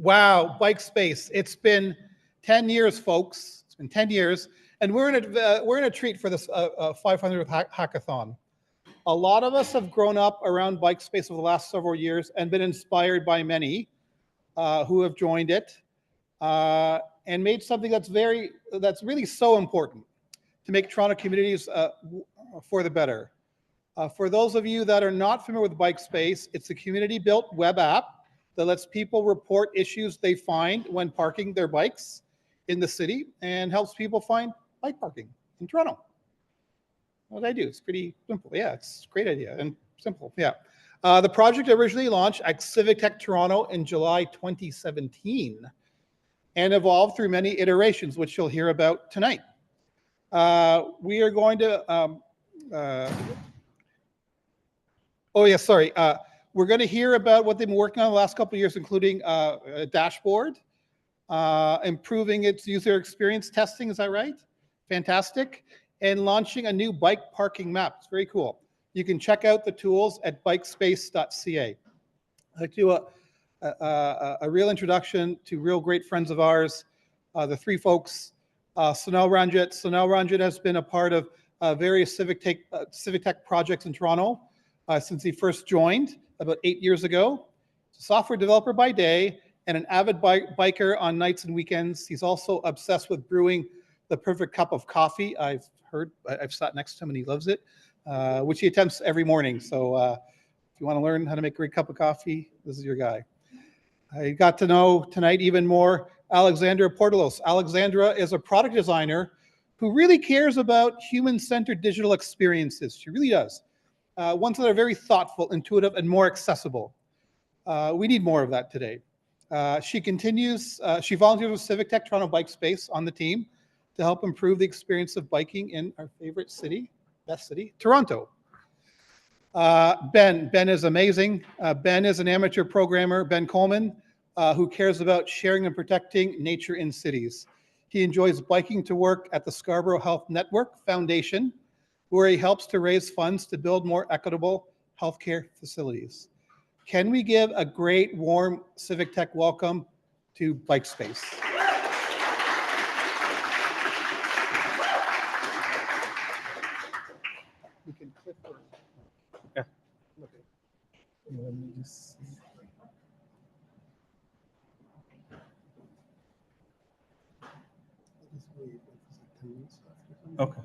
Wow, Bikespace. It's been 10 years, folks. It's been 10 years, and we're in a treat for this 500th hackathon. A lot of us have grown up around Bikespace over the last several years and been inspired by many who have joined it and made something that's really so important to make Toronto communities for the better. For those of you that are not familiar with Bikespace, it's a community-built web app that lets people report issues they find when parking their bikes in the city and helps people find bike parking in Toronto. What I do, it's pretty simple. Yeah, it's a great idea and simple. Yeah. The project originally launched at Civic Tech Toronto in July 2017 and evolved through many iterations, which you'll hear about tonight. We are going to, we're going to hear about what they've been working on the last couple of years, including a dashboard, improving its user experience testing, is that right? Fantastic. And launching a new bike parking map. It's very cool. You can check out the tools at bikespace.ca. I'd like to do a real introduction to real great friends of ours, the three folks. Sonal Ranjit. Sonal Ranjit has been a part of various Civic Tech projects in Toronto since he first joined about 8 years ago. He's a software developer by day and an avid biker on nights and weekends. He's also obsessed with brewing the perfect cup of coffee. I've sat next to him and he loves it, which he attempts every morning. So if you want to learn how to make a great cup of coffee, this is your guy. I got to know tonight even more Alexandra Portolos. Alexandra is a product designer who really cares about human-centered digital experiences. She really does. Ones that are very thoughtful, intuitive, and more accessible. We need more of that today. She volunteers with Civic Tech Toronto Bikespace on the team to help improve the experience of biking in our favorite city, best city, Toronto. Ben is amazing. Ben is an amateur programmer, Ben Coleman, who cares about sharing and protecting nature in cities. He enjoys biking to work at the Scarborough Health Network Foundation, where he helps to raise funds to build more equitable healthcare facilities. Can we give a great, warm Civic Tech welcome to Bikespace? We can click or... Yeah. Okay. Let me just see. Okay.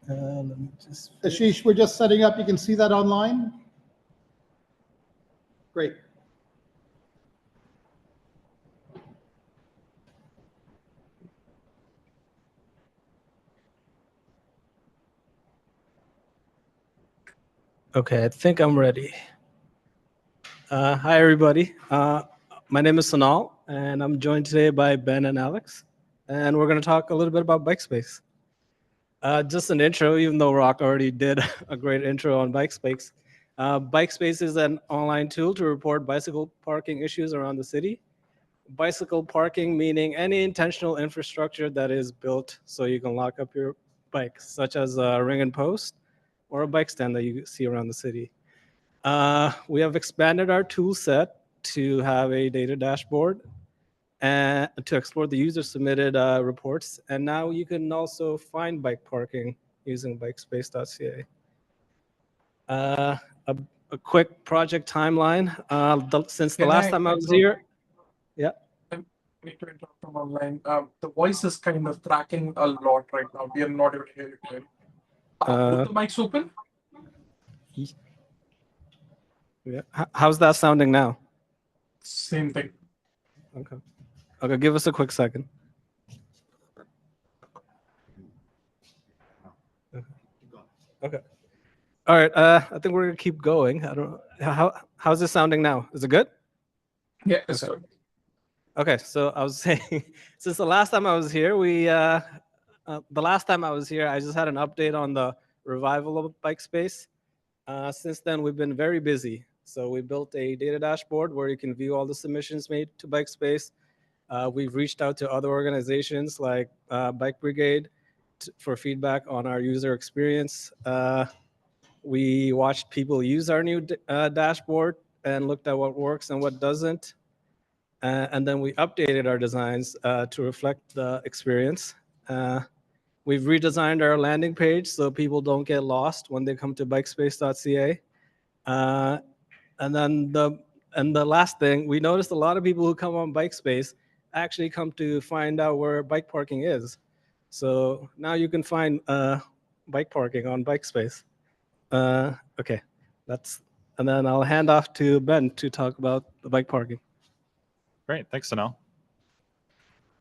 Let me just... Ashish, we're just setting up. You can see that online. Great. Okay, I think I'm ready. Hi, everybody. My name is Sonal, and I'm joined today by Ben and Alex, and we're going to talk a little bit about Bikespace. Just an intro, even though Rock already did a great intro on Bikespace. Bikespace is an online tool to report bicycle parking issues around the city. Bicycle parking meaning any intentional infrastructure that is built so you can lock up your bike, such as a ring and post or a bike stand that you see around the city. We have expanded our tool set to have a data dashboard and to explore the user-submitted reports. And now you can also find bike parking using bikespace.ca. A quick project timeline. Since the last time I was here, yeah. I need to interrupt from online. The voice is kind of cracking a lot right now. We are not able to hear you clearly. Put the mics open. Yeah. How's that sounding now? Same thing. Okay. Okay, give us a quick second. Okay. All right. I think we're gonna keep going. I don't know how's this sounding now? Is it good? Yeah, it's okay. good. Okay, so I was saying, since the last time I was here, I just had an update on the revival of Bikespace. Since then, we've been very busy. So we built a data dashboard where you can view all the submissions made to Bikespace. We've reached out to other organizations like Bike Brigade for feedback on our user experience. We watched people use our new dashboard and looked at what works and what doesn't. And then we updated our designs to reflect the experience. We've redesigned our landing page so people don't get lost when they come to bikespace.ca. And then the last thing, we noticed a lot of people who come on Bikespace actually come to find out where bike parking is. So now you can find bike parking on Bikespace. Okay, and then I'll hand off to Ben to talk about the bike parking. Great, thanks, Sonal.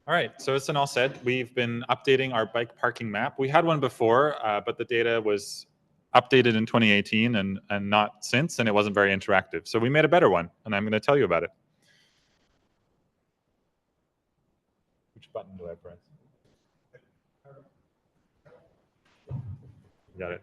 All right, so as Sonal said, we've been updating our bike parking map. We had one before, but the data was updated in 2018 and not since, and it wasn't very interactive. So we made a better one, and I'm going to tell you about it. Which button do I press? Got it.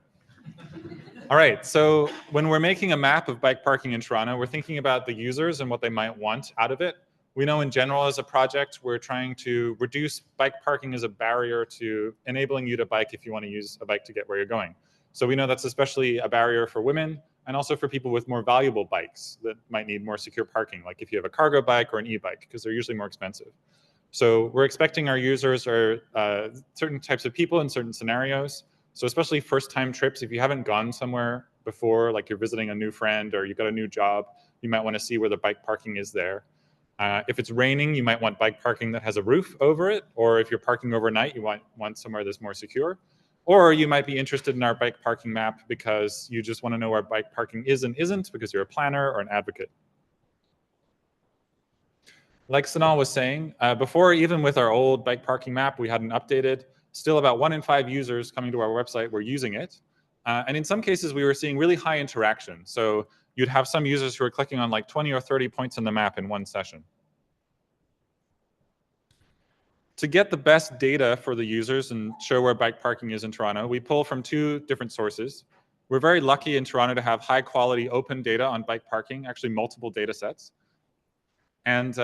All right, so when we're making a map of bike parking in Toronto, we're thinking about the users and what they might want out of it. We know in general as a project, we're trying to reduce bike parking as a barrier to enabling you to bike if you want to use a bike to get where you're going. So we know that's especially a barrier for women and also for people with more valuable bikes that might need more secure parking, like if you have a cargo bike or an e-bike, because they're usually more expensive. So we're expecting our users are certain types of people in certain scenarios. So especially first-time trips, if you haven't gone somewhere before, like you're visiting a new friend or you've got a new job, you might want to see where the bike parking is there. If it's raining, you might want bike parking that has a roof over it, or if you're parking overnight, you want somewhere that's more secure. Or you might be interested in our bike parking map because you just want to know where bike parking is and isn't because you're a planner or an advocate. Like Sonal was saying, before, even with our old bike parking map, we hadn't updated. Still about 1 in 5 users coming to our website were using it. And in some cases, we were seeing really high interaction. So you'd have some users who are clicking on like 20 or 30 points on the map in one session. To get the best data for the users and show where bike parking is in Toronto, we pull from 2 different sources. We're very lucky in Toronto to have high quality open data on bike parking, actually multiple data sets. And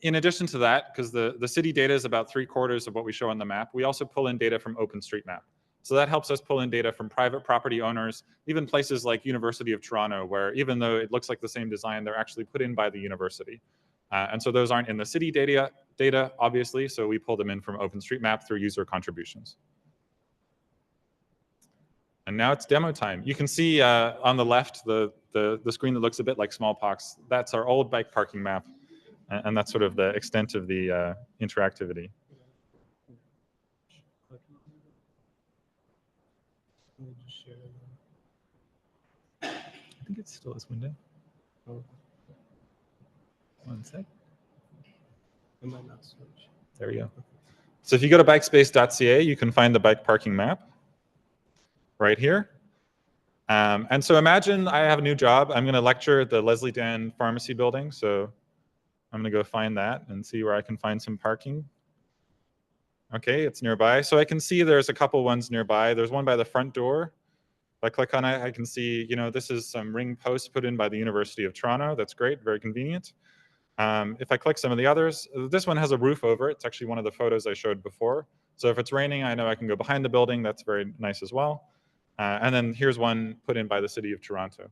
in addition to that, because the city data is about 3/4 of what we show on the map, we also pull in data from OpenStreetMap. So that helps us pull in data from private property owners, even places like University of Toronto, where even though it looks like the same design, they're actually put in by the university. And so those aren't in the city data, obviously, so we pull them in from OpenStreetMap through user contributions. And now it's demo time. You can see on the left, the screen that looks a bit like smallpox. That's our old bike parking map. And that's sort of the extent of the interactivity. I think it's still this window. One sec. It might not switch. There we go. So if you go to bikespace.ca, you can find the bike parking map right here. And so imagine I have a new job. I'm going to lecture at the Leslie Dan Pharmacy building. So I'm going to go find that and see where I can find some parking. Okay, it's nearby. So I can see there's a couple ones nearby. There's one by the front door. If I click on it, I can see, this is some ring posts put in by the University of Toronto. That's great, very convenient. If I click some of the others, this one has a roof over it. It's actually one of the photos I showed before. So if it's raining, I know I can go behind the building. That's very nice as well. And then here's one put in by the City of Toronto.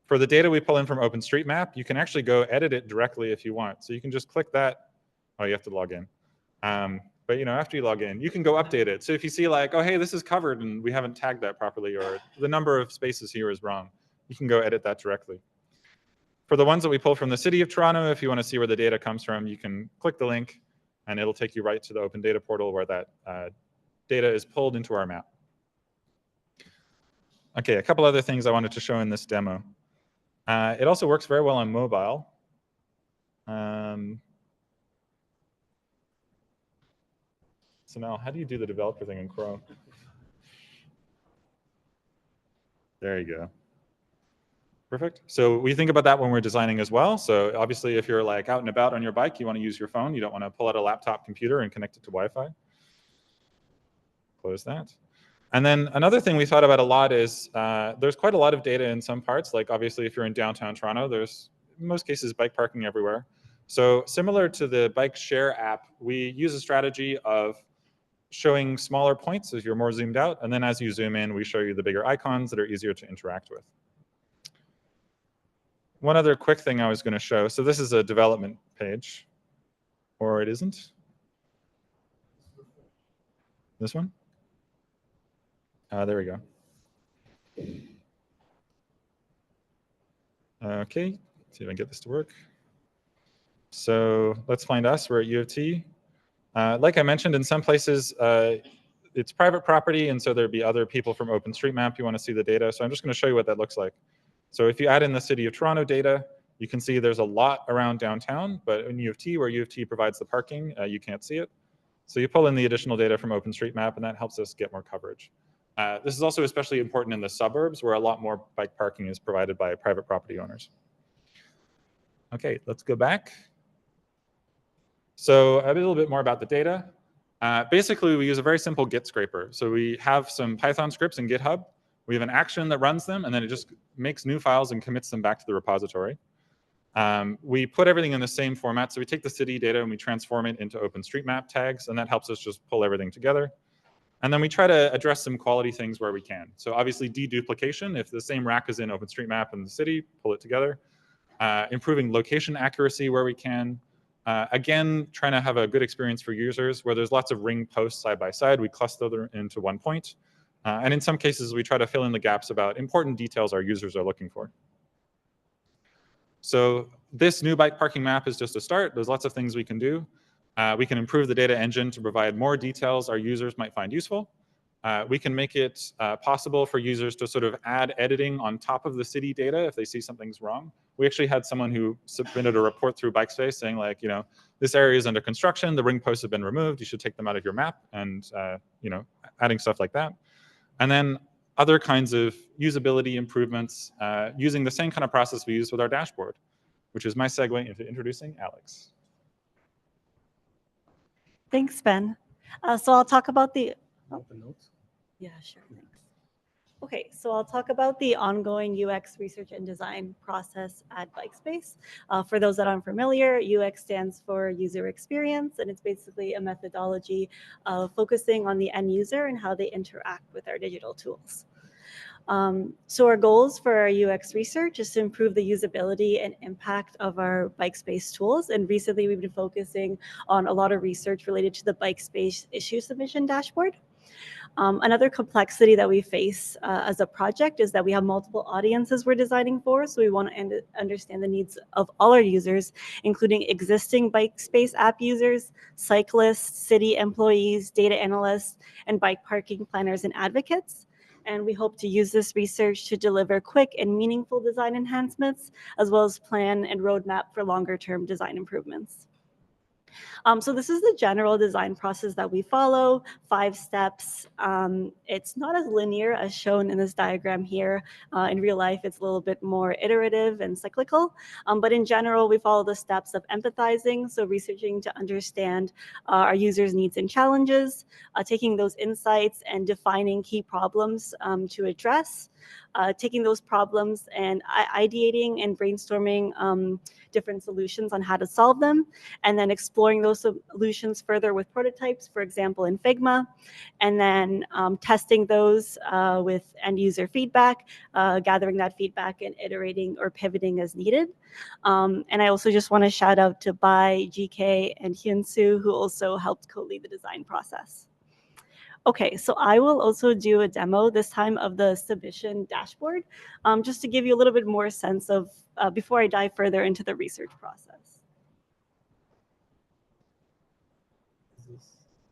For the data we pull in from OpenStreetMap, you can actually go edit it directly if you want. So you can just click that. Oh, you have to log in. But after you log in, you can go update it. So if you see like, oh, hey, this is covered and we haven't tagged that properly, or the number of spaces here is wrong, you can go edit that directly. For the ones that we pull from the City of Toronto, if you want to see where the data comes from, you can click the link and it'll take you right to the Open Data Portal where that data is pulled into our map. Okay, a couple other things I wanted to show in this demo. It also works very well on mobile. So now, how do you do the developer thing in Chrome? There you go. Perfect. So we think about that when we're designing as well. So obviously, if you're like out and about on your bike, you want to use your phone. You don't want to pull out a laptop computer and connect it to Wi-Fi. Close that. And then another thing we thought about a lot is there's quite a lot of data in some parts. Like obviously, if you're in downtown Toronto, there's in most cases bike parking everywhere. So similar to the bike share app, we use a strategy of showing smaller points as you're more zoomed out, and then as you zoom in, we show you the bigger icons that are easier to interact with. One other quick thing I was going to show. So this is a development page, or it isn't. This one? There we go. Okay, see if I can get this to work. So let's find us. We're at U of T. Like I mentioned, in some places, it's private property, and so there'd be other people from OpenStreetMap who want to see the data. So I'm just going to show you what that looks like. So if you add in the City of Toronto data, you can see there's a lot around downtown, but in U of T, where U of T provides the parking, you can't see it. So you pull in the additional data from OpenStreetMap, and that helps us get more coverage. This is also especially important in the suburbs, where a lot more bike parking is provided by private property owners. Okay, let's go back. So a little bit more about the data. Basically, we use a very simple Git scraper. So we have some Python scripts in GitHub. We have an action that runs them, and then it just makes new files and commits them back to the repository. We put everything in the same format. So we take the city data and we transform it into OpenStreetMap tags, and that helps us just pull everything together. And then we try to address some quality things where we can. So obviously deduplication, if the same rack is in OpenStreetMap and the city, pull it together. Improving location accuracy where we can. Again, trying to have a good experience for users. Where there's lots of ring posts side by side, we cluster them into one point. And in some cases, we try to fill in the gaps about important details our users are looking for. So this new bike parking map is just a start. There's lots of things we can do. We can improve the data engine to provide more details our users might find useful. We can make it possible for users to sort of add editing on top of the city data if they see something's wrong. We actually had someone who submitted a report through Bikespace saying, like, this area is under construction, the ring posts have been removed, you should take them out of your map, and adding stuff like that. And then other kinds of usability improvements using the same kind of process we use with our dashboard, which is my segue into introducing Alex. Thanks, Ben. So I'll talk about the... Yeah, sure. Thanks. Okay, so I'll talk about the ongoing UX research and design process at Bikespace. For those that aren't familiar, UX stands for user experience, and it's basically a methodology of focusing on the end user and how they interact with our digital tools. So our goals for our UX research is to improve the usability and impact of our Bikespace tools. And recently we've been focusing on a lot of research related to the Bikespace issue submission dashboard. Another complexity that we face as a project is that we have multiple audiences we're designing for. So we want to understand the needs of all our users, including existing Bikespace app users, cyclists, city employees, data analysts, and bike parking planners and advocates. And we hope to use this research to deliver quick and meaningful design enhancements, as well as plan and roadmap for longer-term design improvements. So this is the general design process that we follow, 5 steps. It's not as linear as shown in this diagram here. In real life, it's a little bit more iterative and cyclical. But in general, we follow the steps of empathizing, so researching to understand our users' needs and challenges, taking those insights and defining key problems to address, taking those problems and ideating and brainstorming different solutions on how to solve them, and then exploring those solutions further with prototypes, for example, in Figma, and then testing those with end user feedback, gathering that feedback and iterating or pivoting as needed. And I also just want to shout out to Bai, GK, and Hyun-Soo, who also helped co-lead the design process. Okay, so I will also do a demo this time of the submission dashboard, just to give you a little bit more sense of, before I dive further into the research process.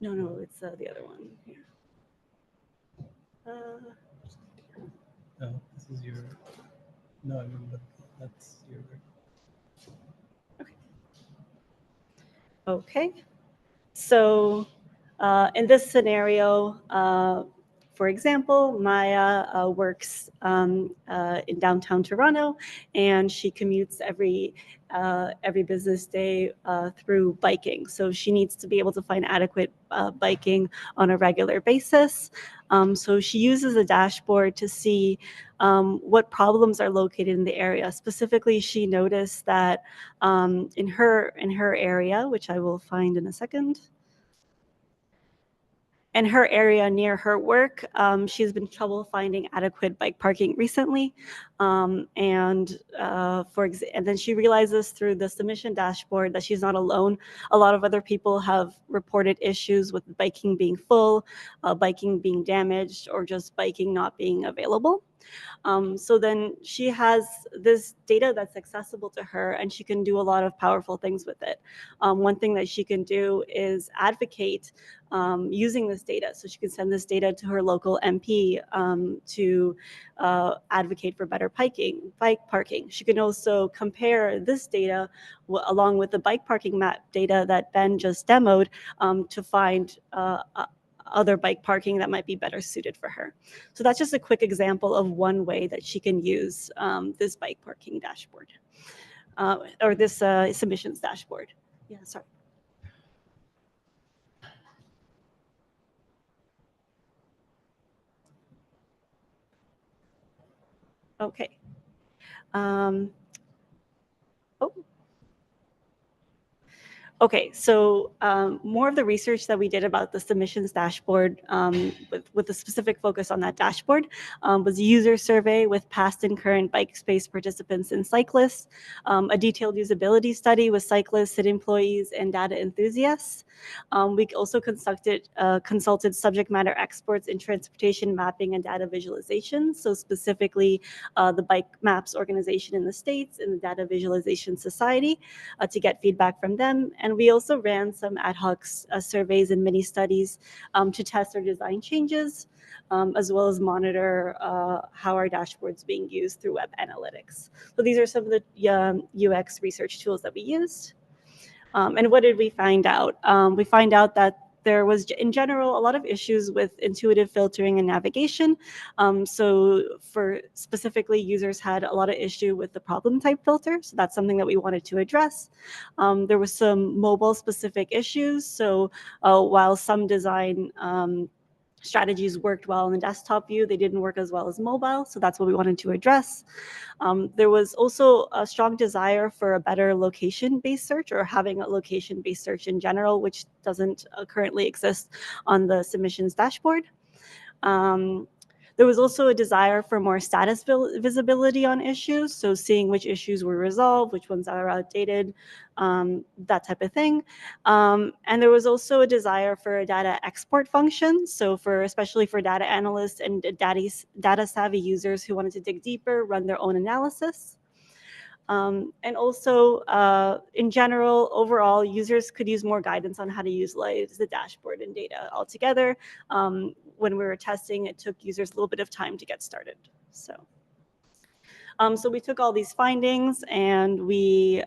No, it's the other one here. No, this is your, no, I mean, but that's your. Okay, so in this scenario, for example, Maya works in downtown Toronto, and she commutes every every business day through biking. So she needs to be able to find adequate biking on a regular basis. So she uses a dashboard to see what problems are located in the area. Specifically, she noticed that in her area, which I will find in a second, in her area near her work, she's been trouble finding adequate bike parking recently. And then she realizes through the submission dashboard that she's not alone. A lot of other people have reported issues with biking being full, biking being damaged, or just biking not being available. So then she has this data that's accessible to her, and she can do a lot of powerful things with it. One thing that she can do is advocate using this data. So she can send this data to her local MP to advocate for better bike parking. She can also compare this data along with the bike parking map data that Ben just demoed to find other bike parking that might be better suited for her. So that's just a quick example of one way that she can use this bike parking dashboard or this submissions dashboard. Yeah, sorry. Okay. Oh. Okay, so more of the research that we did about the submissions dashboard with a specific focus on that dashboard was a user survey with past and current Bikespace participants and cyclists, a detailed usability study with cyclists, city employees, and data enthusiasts. We also consulted subject matter experts in transportation mapping and data visualization, so specifically the Bike Maps organization in the States and the Data Visualization Society to get feedback from them. And we also ran some ad hoc surveys and mini studies to test our design changes, as well as monitor how our dashboard's being used through web analytics. So these are some of the UX research tools that we used. And what did we find out? We find out that there was, in general, a lot of issues with intuitive filtering and navigation. So for specifically, users had a lot of issue with the problem type filter. So that's something that we wanted to address. There was some mobile specific issues. So while some design strategies worked well in the desktop view, they didn't work as well as mobile. So that's what we wanted to address. There was also a strong desire for a better location-based search, or having a location-based search in general, which doesn't currently exist on the submissions dashboard. There was also a desire for more status visibility on issues, so seeing which issues were resolved, which ones are outdated, that type of thing. And there was also a desire for a data export function, so especially for data analysts and data savvy users who wanted to dig deeper, run their own analysis. And also, in general, overall, users could use more guidance on how to utilize the dashboard and data altogether. When we were testing, it took users a little bit of time to get started. So we took all these findings and we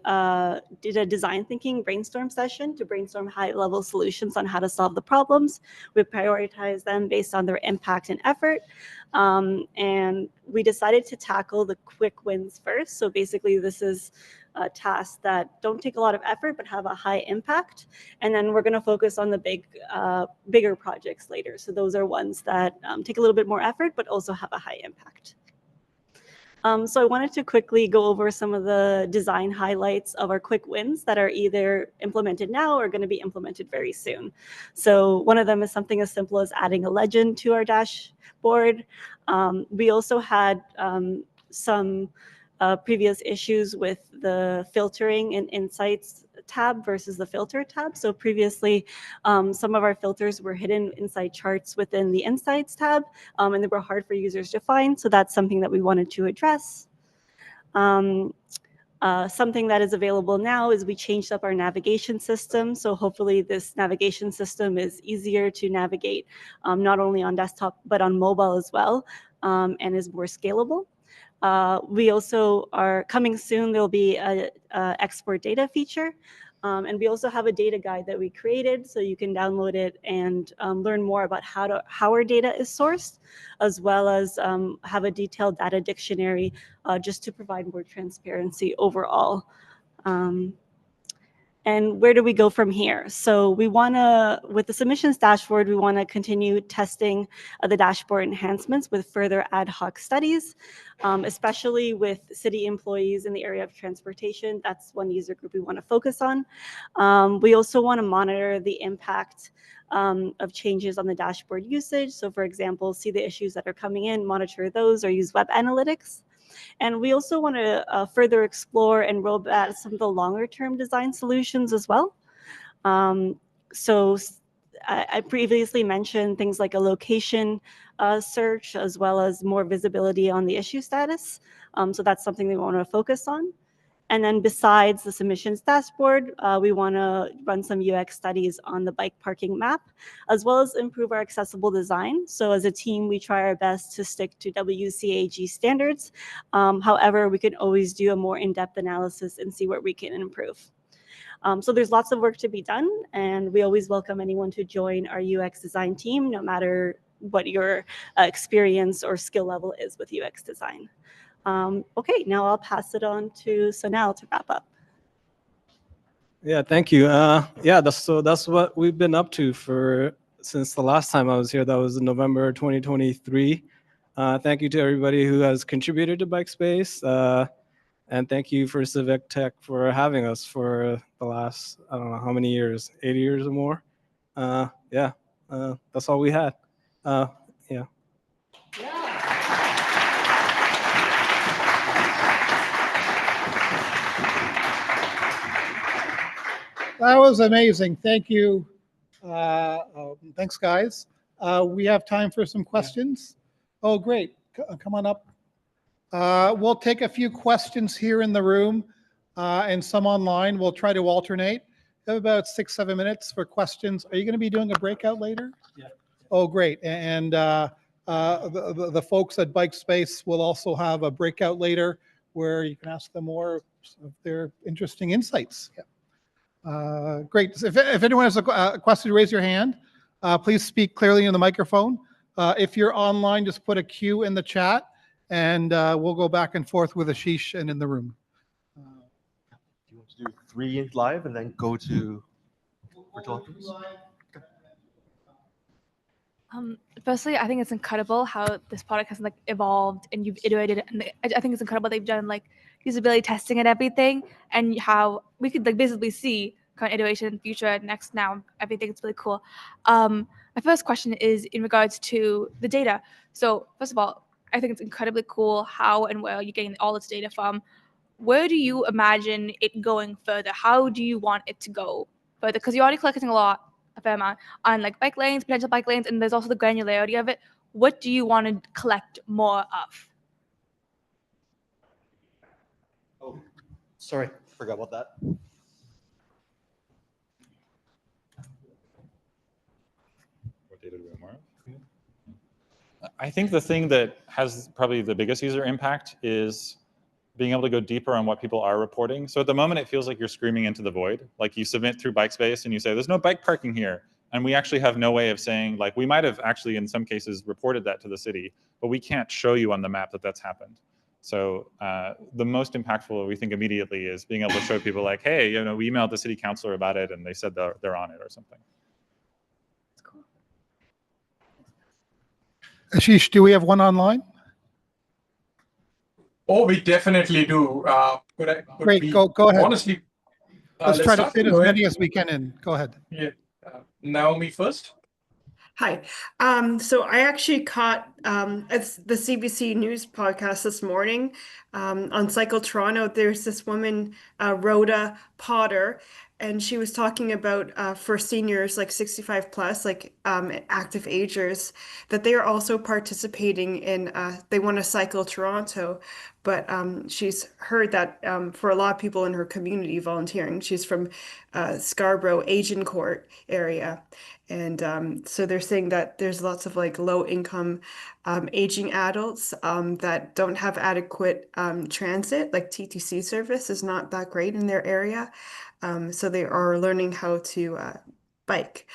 did a design thinking brainstorm session to brainstorm high-level solutions on how to solve the problems. We prioritized them based on their impact and effort. And we decided to tackle the quick wins first. So basically, this is tasks that don't take a lot of effort but have a high impact. And then we're going to focus on the bigger projects later. So those are ones that take a little bit more effort but also have a high impact. So I wanted to quickly go over some of the design highlights of our quick wins that are either implemented now or going to be implemented very soon. So one of them is something as simple as adding a legend to our dashboard. We also had some previous issues with the filtering in Insights tab versus the filter tab. So previously, some of our filters were hidden inside charts within the Insights tab, and they were hard for users to find. So that's something that we wanted to address. Something that is available now is we changed up our navigation system. So hopefully this navigation system is easier to navigate, not only on desktop, but on mobile as well, and is more scalable. We also are coming soon, there'll be a export data feature. And we also have a data guide that we created, so you can download it and learn more about how our data is sourced, as well as have a detailed data dictionary just to provide more transparency overall. And where do we go from here? So we want to, with the submissions dashboard, we want to continue testing the dashboard enhancements with further ad hoc studies, especially with city employees in the area of transportation. That's one user group we want to focus on. We also want to monitor the impact of changes on the dashboard usage. So for example, see the issues that are coming in, monitor those, or use web analytics. And we also want to further explore and roll out some of the longer term design solutions as well. So I previously mentioned things like a location search, as well as more visibility on the issue status. So that's something we want to focus on. And then besides the submissions dashboard, we want to run some UX studies on the bike parking map, as well as improve our accessible design. So as a team, we try our best to stick to WCAG standards. However, we can always do a more in-depth analysis and see where we can improve. So there's lots of work to be done, and we always welcome anyone to join our UX design team, no matter what your experience or skill level is with UX design. Okay, now I'll pass it on to Sonal to wrap up. Yeah, thank you. Yeah, that's what we've been up to since the last time I was here. That was in November 2023. Thank you to everybody who has contributed to Bikespace, and thank you for Civic Tech for having us for the last, I don't know how many years, 80 years or more. Yeah, that's all we had. Yeah. That was amazing. Thank you. Thanks, guys. We have time for some questions. Oh, great. Come on up. We'll take a few questions here in the room and some online. We'll try to alternate. We have about 6-7 minutes for questions. Are you going to be doing a breakout later? Yeah. Oh, great. And the folks at Bikespace will also have a breakout later where you can ask them more of their interesting insights. Yeah. Great. If anyone has a question, raise your hand. Please speak clearly in the microphone. If you're online, just put a Q in the chat, and we'll go back and forth with Ashish and in the room. Do you want to do 3 live and then go to Portolos? Firstly, I think it's incredible how this product has like evolved and you've iterated it. And I think it's incredible they've done like usability testing and everything, and how we could like basically see current iteration, future, next, now, everything. It's really cool. My first question is in regards to the data. So first of all, I think it's incredibly cool how and where you're getting all this data from. Where do you imagine it going further? How do you want it to go further? Because you're already collecting a fair amount on like bike lanes, potential bike lanes, and there's also the granularity of it. What do you want to collect more of? Oh, sorry, forgot about that. What data do we want more of? I think the thing that has probably the biggest user impact is being able to go deeper on what people are reporting. So at the moment, it feels like you're screaming into the void. Like you submit through Bikespace and you say, there's no bike parking here. And we actually have no way of saying, like, we might have actually in some cases reported that to the city, but we can't show you on the map that that's happened. So the most impactful, we think immediately, is being able to show people like, hey, you know, we emailed the city councilor about it and they said they're on it or something. That's cool. Ashish, do we have one online? Oh, we definitely do. Great, go ahead. Honestly, let's try to start. fit as Go ahead. many as we can in. Go ahead. Yeah. Naomi first. Hi. So I actually caught it's the CBC News podcast this morning on Cycle Toronto. There's this woman, Rhoda Potter, and she was talking about for seniors like 65 plus, like active agers, that they are also participating in, they want to Cycle Toronto, but she's heard that for a lot of people in her community volunteering, she's from Scarborough, Agincourt area. And so they're saying that there's lots of like low income aging adults that don't have adequate transit, like TTC service is not that great in their area. So they are learning how to bike.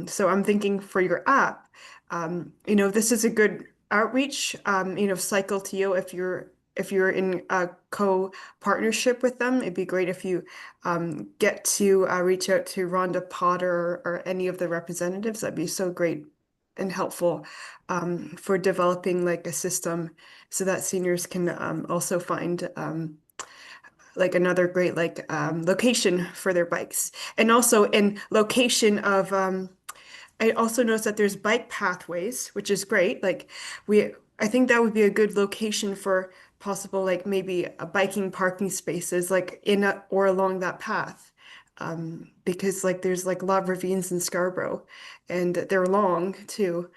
So I'm thinking for your app, you know, this is a good outreach, you know, Cycle to You if you're if you're in a co-partnership with them, it'd be great if you get to reach out to Rhonda Potter or any of the representatives. That'd be so great and helpful for developing like a system so that seniors can also find like another great like location for their bikes. And also in location of I also noticed that there's bike pathways, which is great. Like I think that would be a good location for possible like maybe a biking parking spaces like or along that path. Because like there's like a lot of ravines in Scarborough and they're long too.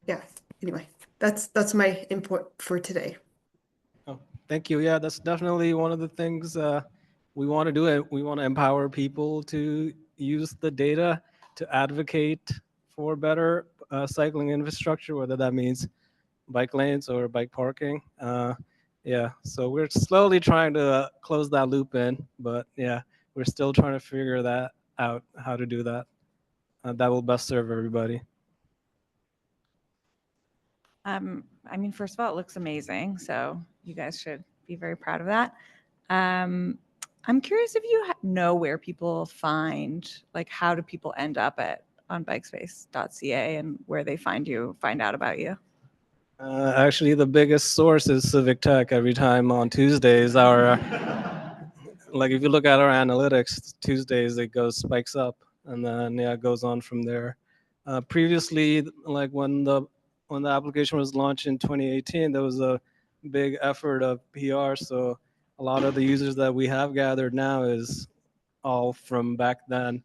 Yeah. Anyway, that's my input for today. Oh, thank you. Yeah, that's definitely one of the things we want to do. We want to empower people to use the data to advocate for better cycling infrastructure, whether that means bike lanes or bike parking. Yeah, so we're slowly trying to close that loop in, but yeah, we're still trying to figure that out, how to do that. That will best serve everybody. I mean, first of all, it looks amazing, so you guys should be very proud of that. I'm curious if you know where people find, like, how do people end up on bikespace.ca and where they find out about you? Actually, the biggest source is Civic Tech. Every time on Tuesdays, our like if you look at our analytics, Tuesdays it spikes up, and then yeah, it goes on from there. Previously, like when the application was launched in 2018, there was a big effort of PR. So a lot of the users that we have gathered now is all from back then.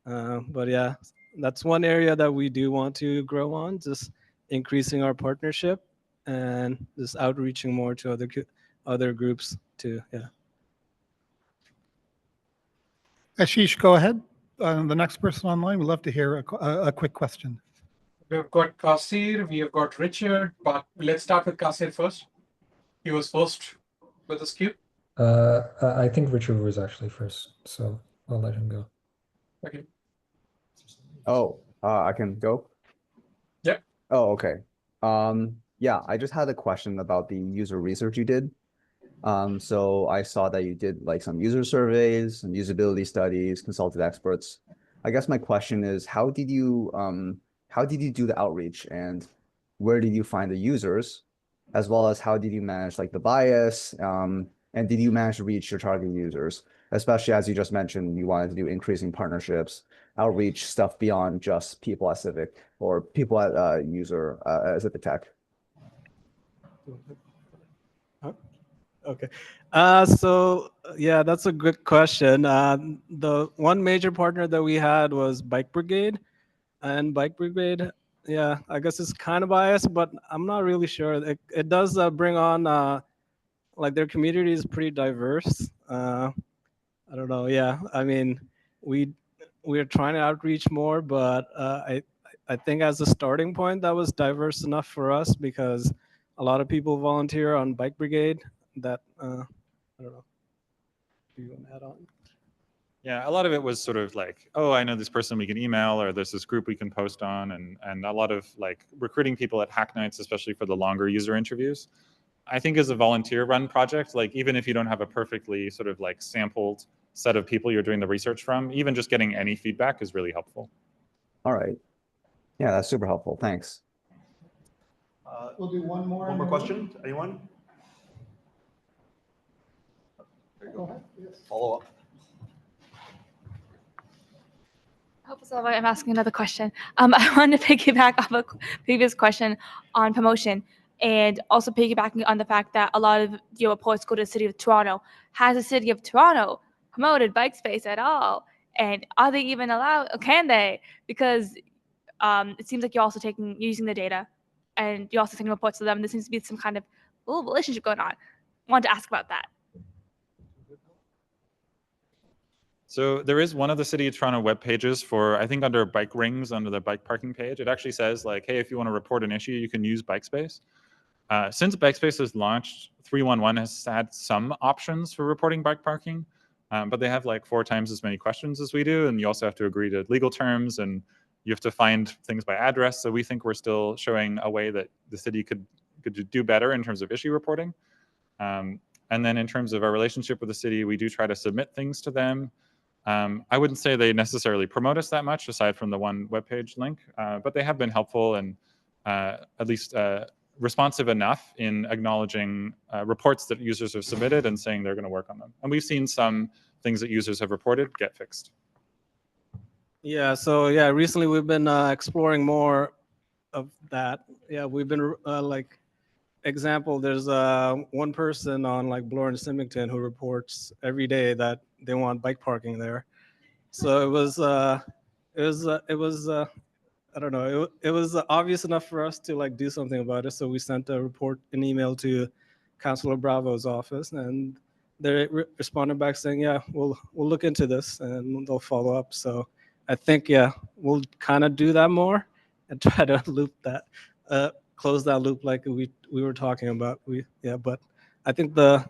But yeah, that's one area that we do want to grow on, just increasing our partnership and just outreaching more to other groups too. Yeah. Ashish, go ahead. The next person online, we'd love to hear a quick question. We've got Kasir, we have got Richard, but let's start with Kasir first. He was first with his cue. I think Richard was actually first, so I'll let him go. Okay. Oh, I can go? Yep. Oh, okay. Yeah, I just had a question about the user research you did. So I saw that you did like some user surveys and usability studies, consulted experts. I guess my question is, how did you do the outreach, and where did you find the users, as well as how did you manage like the bias, and did you manage to reach your target users, especially as you just mentioned, you wanted to do increasing partnerships, outreach stuff beyond just people at Civic or people at Civic Tech. Okay. So yeah, that's a good question. The one major partner that we had was Bike Brigade, and Bike Brigade, yeah, I guess it's kind of biased, but I'm not really sure. It does bring on, like their community is pretty diverse. I don't know. Yeah, I mean, we're trying to outreach more, but I think as a starting point, that was diverse enough for us because a lot of people volunteer on Bike Brigade. That I don't know. Do you want to add on? Yeah, a lot of it was sort of like, oh, I know this person we can email, or there's this group we can post on, and a lot of like recruiting people at Hacknights, especially for the longer user interviews. I think as a volunteer-run project, like even if you don't have a perfectly sort of like sampled set of people you're doing the research from, even just getting any feedback is really helpful. All right. Yeah, that's super helpful. Thanks. We'll do one more. One more question, anyone? Go ahead. Yes. Follow up. So I'm asking another question. I wanted to piggyback off a previous question on promotion, and also piggybacking on the fact that a lot of your reports go to the City of Toronto. Has the City of Toronto promoted Bikespace at all? And are they even allowed, or can they? Because it seems like you're also using the data, and you're also sending reports to them. There seems to be some kind of little relationship going on. I wanted to ask about that. So there is one of the City of Toronto web pages for, I think under bike rings, under the bike parking page, it actually says like, hey, if you want to report an issue, you can use Bikespace. Since Bikespace was launched, 311 has had some options for reporting bike parking, but they have like 4 times as many questions as we do, and you also have to agree to legal terms, and you have to find things by address. So we think we're still showing a way that the city could do better in terms of issue reporting. And then in terms of our relationship with the city, we do try to submit things to them. I wouldn't say they necessarily promote us that much, aside from the one webpage link, but they have been helpful and at least responsive enough in acknowledging reports that users have submitted and saying they're going to work on them. And we've seen some things that users have reported get fixed. Yeah, so yeah, recently we've been exploring more of that. Yeah, we've been like, example, there's one person on like Bloor and Symington who reports every day that they want bike parking there. So it was I don't know, it was obvious enough for us to like do something about it. So we sent an email to Councilor Bravo's office, and they responded back saying, yeah, we'll look into this and they'll follow up. So I think, yeah, we'll kind of do that more and try to loop that, close that loop like we were talking about. But I think that's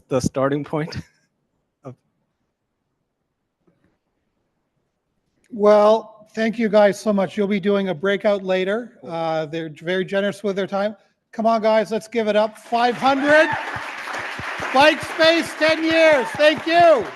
the starting point. Well, thank you guys so much. You'll be doing a breakout later. They're very generous with their time. Come on, guys, let's give it up. 500. Bikespace, 10 years. Thank you.